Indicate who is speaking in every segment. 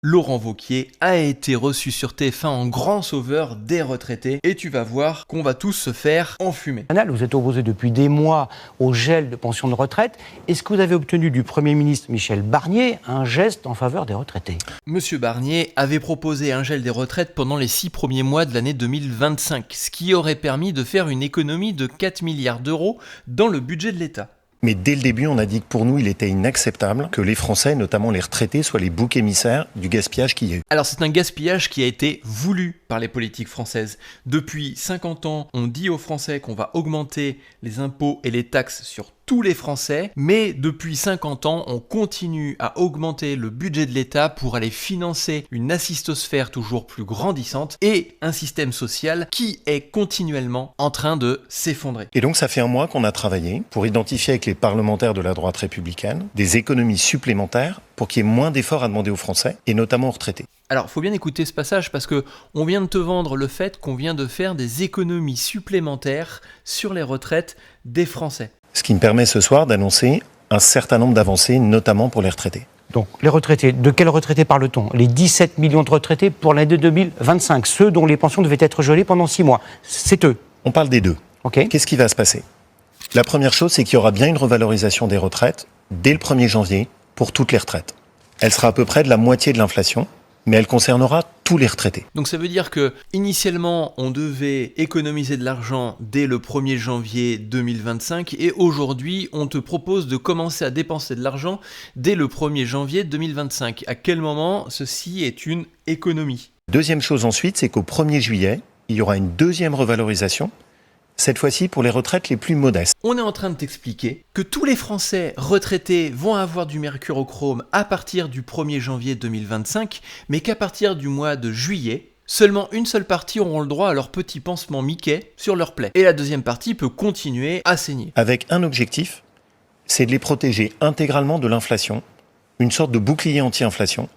Speaker 1: Laurent Wauquiez a été reçu sur TF1 en grand sauveur des retraités et tu vas voir qu'on va tous se faire enfumer.
Speaker 2: Vous êtes opposé depuis des mois au gel de pensions de retraite. Est-ce que vous avez obtenu du Premier ministre Michel Barnier un geste en faveur des retraités ?
Speaker 1: Monsieur Barnier avait proposé un gel des retraites pendant les 6 premiers mois de l'année 2025, ce qui aurait permis de faire une économie de 4 milliards d'euros dans le budget de l'État.
Speaker 3: Mais dès le début, on a dit que pour nous, il était inacceptable que les Français, notamment les retraités, soient les boucs émissaires du gaspillage qu'il y a eu.
Speaker 1: Alors c'est un gaspillage qui a été voulu par les politiques françaises. Depuis 50 ans, on dit aux Français qu'on va augmenter les impôts et les taxes sur tous les Français, mais depuis 50 ans, on continue à augmenter le budget de l'État pour aller financer une assistosphère toujours plus grandissante et un système social qui est continuellement en train de s'effondrer.
Speaker 3: Et donc ça fait un mois qu'on a travaillé pour identifier avec les parlementaires de la droite républicaine des économies supplémentaires pour qu'il y ait moins d'efforts à demander aux Français, et notamment aux retraités.
Speaker 1: Alors, il faut bien écouter ce passage parce que on vient de te vendre le fait qu'on vient de faire des économies supplémentaires sur les retraites des Français.
Speaker 3: Ce qui me permet ce soir d'annoncer un certain nombre d'avancées, notamment pour les retraités.
Speaker 2: Donc, les retraités, de quels retraités parle-t-on ? Les 17 millions de retraités pour l'année 2025, ceux dont les pensions devaient être gelées pendant 6 mois. C'est eux.
Speaker 3: On parle des deux.
Speaker 2: Okay.
Speaker 3: Qu'est-ce qui va se passer ? La première chose, c'est qu'il y aura bien une revalorisation des retraites dès le 1er janvier pour toutes les retraites. Elle sera à peu près de la moitié de l'inflation, mais elle concernera tous les retraités.
Speaker 1: Donc ça veut dire que initialement on devait économiser de l'argent dès le 1er janvier 2025 et aujourd'hui on te propose de commencer à dépenser de l'argent dès le 1er janvier 2025. À quel moment ceci est une économie ?
Speaker 3: Deuxième chose ensuite, c'est qu'au 1er juillet, il y aura une deuxième revalorisation, cette fois-ci pour les retraites les plus modestes.
Speaker 1: On est en train de t'expliquer que tous les Français retraités vont avoir du mercurochrome à partir du 1er janvier 2025, mais qu'à partir du mois de juillet, seulement une seule partie auront le droit à leur petit pansement Mickey sur leur plaie. Et la deuxième partie peut continuer à saigner.
Speaker 3: Avec un objectif, c'est de les protéger intégralement de l'inflation, une sorte de bouclier anti-inflation,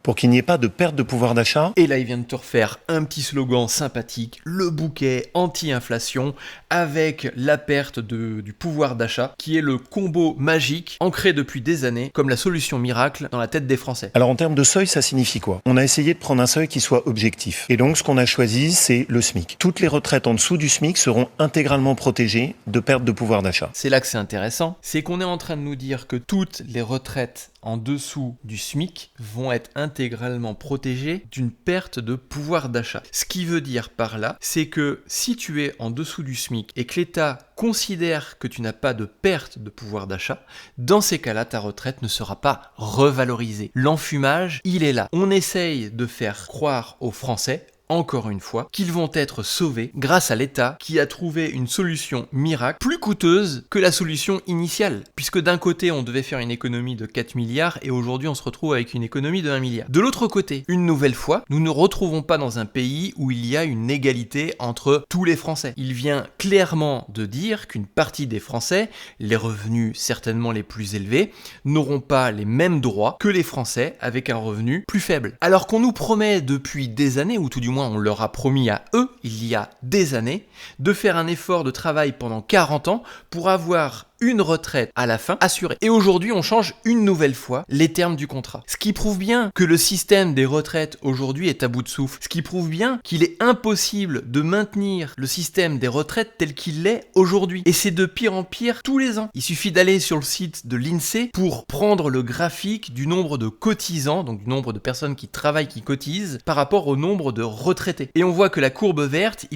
Speaker 3: pour qu'il n'y ait pas de perte de pouvoir d'achat.
Speaker 1: Et là, il vient de te refaire un petit slogan sympathique, le bouquet anti-inflation, avec la perte du pouvoir d'achat, qui est le combo magique, ancré depuis des années, comme la solution miracle dans la tête des Français.
Speaker 3: Alors en termes de seuil, ça signifie quoi ? On a essayé de prendre un seuil qui soit objectif. Et donc ce qu'on a choisi, c'est le SMIC. Toutes les retraites en dessous du SMIC seront intégralement protégées de perte de pouvoir d'achat.
Speaker 1: C'est là que c'est intéressant, c'est qu'on est en train de nous dire que toutes les retraites en dessous du SMIC vont être intégralement protégées d'une perte de pouvoir d'achat. Ce qui veut dire par là, c'est que si tu es en dessous du SMIC et que l'État considère que tu n'as pas de perte de pouvoir d'achat, dans ces cas-là, ta retraite ne sera pas revalorisée. L'enfumage, il est là. On essaye de faire croire aux Français, encore une fois, qu'ils vont être sauvés grâce à l'État qui a trouvé une solution miracle plus coûteuse que la solution initiale. Puisque d'un côté, on devait faire une économie de 4 milliards et aujourd'hui, on se retrouve avec une économie de 1 milliard. De l'autre côté, une nouvelle fois, nous ne retrouvons pas dans un pays où il y a une égalité entre tous les Français. Il vient clairement de dire qu'une partie des Français, les revenus certainement les plus élevés, n'auront pas les mêmes droits que les Français avec un revenu plus faible. Alors qu'on nous promet depuis des années, ou tout du moins on leur a promis à eux, il y a des années, de faire un effort de travail pendant 40 ans pour avoir une retraite à la fin assurée. Et aujourd'hui, on change une nouvelle fois les termes du contrat. Ce qui prouve bien que le système des retraites aujourd'hui est à bout de souffle. Ce qui prouve bien qu'il est impossible de maintenir le système des retraites tel qu'il l'est aujourd'hui. Et c'est de pire en pire tous les ans. Il suffit d'aller sur le site de l'INSEE pour prendre le graphique du nombre de cotisants, donc du nombre de personnes qui travaillent, qui cotisent, par rapport au nombre de retraités. Et on voit que la courbe verte,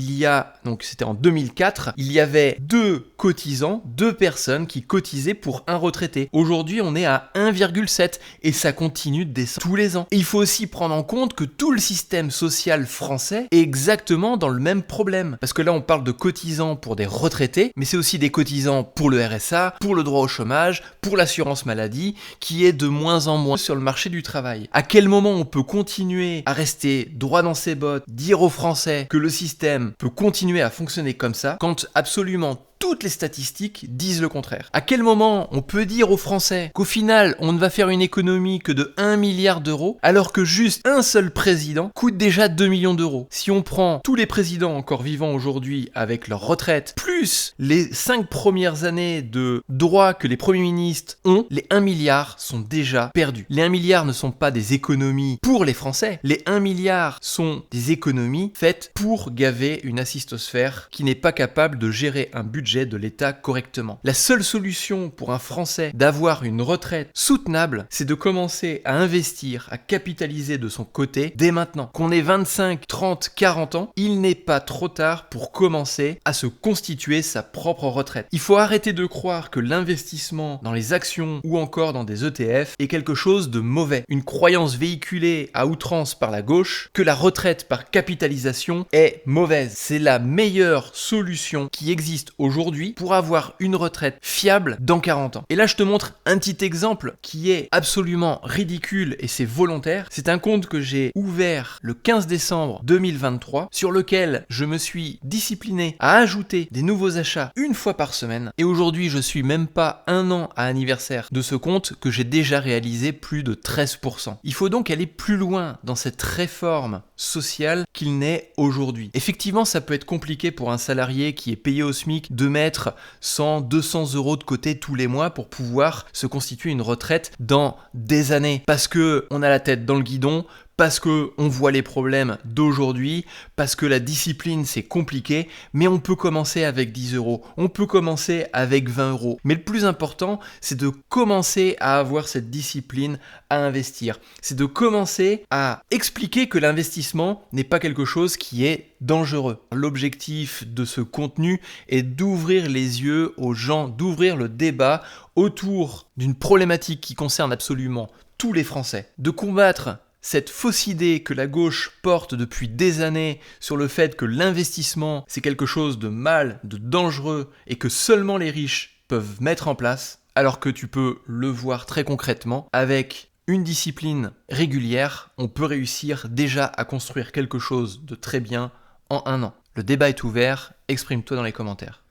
Speaker 1: donc c'était en 2004, il y avait 2 cotisants, 2 personnes qui cotisaient pour un retraité. Aujourd'hui, on est à 1,7 et ça continue de descendre tous les ans. Et il faut aussi prendre en compte que tout le système social français est exactement dans le même problème. Parce que là, on parle de cotisants pour des retraités, mais c'est aussi des cotisants pour le RSA, pour le droit au chômage, pour l'assurance maladie, qui est de moins en moins sur le marché du travail. À quel moment on peut continuer à rester droit dans ses bottes, dire aux Français que le système peut continuer à fonctionner comme ça, quand absolument toutes les statistiques disent le contraire. À quel moment on peut dire aux Français qu'au final, on ne va faire une économie que de 1 milliard d'euros, alors que juste un seul président coûte déjà 2 millions d'euros? Si on prend tous les présidents encore vivants aujourd'hui avec leur retraite, plus les 5 premières années de droits que les premiers ministres ont, les 1 milliard sont déjà perdus. Les 1 milliard ne sont pas des économies pour les Français, les 1 milliard sont des économies faites pour gaver une assistosphère qui n'est pas capable de gérer un budget de l'État correctement. La seule solution pour un Français d'avoir une retraite soutenable, c'est de commencer à investir, à capitaliser de son côté dès maintenant. Qu'on ait 25, 30, 40 ans, il n'est pas trop tard pour commencer à se constituer sa propre retraite. Il faut arrêter de croire que l'investissement dans les actions ou encore dans des ETF est quelque chose de mauvais. Une croyance véhiculée à outrance par la gauche que la retraite par capitalisation est mauvaise. C'est la meilleure solution qui existe aujourd'hui pour avoir une retraite fiable dans 40 ans. Et là, je te montre un petit exemple qui est absolument ridicule et c'est volontaire. C'est un compte que j'ai ouvert le 15 décembre 2023 sur lequel je me suis discipliné à ajouter des nouveaux achats une fois par semaine. Et aujourd'hui, je suis même pas un an à anniversaire de ce compte que j'ai déjà réalisé plus de 13%. Il faut donc aller plus loin dans cette réforme sociale qu'il n'est aujourd'hui. Effectivement, ça peut être compliqué pour un salarié qui est payé au SMIC de mettre 100, 200 euros de côté tous les mois pour pouvoir se constituer une retraite dans des années. Parce que on a la tête dans le guidon, parce que on voit les problèmes d'aujourd'hui, parce que la discipline c'est compliqué, mais on peut commencer avec 10 euros, on peut commencer avec 20 euros. Mais le plus important, c'est de commencer à avoir cette discipline à investir. C'est de commencer à expliquer que l'investissement n'est pas quelque chose qui est dangereux. L'objectif de ce contenu est d'ouvrir les yeux aux gens, d'ouvrir le débat autour d'une problématique qui concerne absolument tous les Français, de combattre cette fausse idée que la gauche porte depuis des années sur le fait que l'investissement c'est quelque chose de mal, de dangereux et que seulement les riches peuvent mettre en place, alors que tu peux le voir très concrètement avec une discipline régulière, on peut réussir déjà à construire quelque chose de très bien en un an. Le débat est ouvert, exprime-toi dans les commentaires.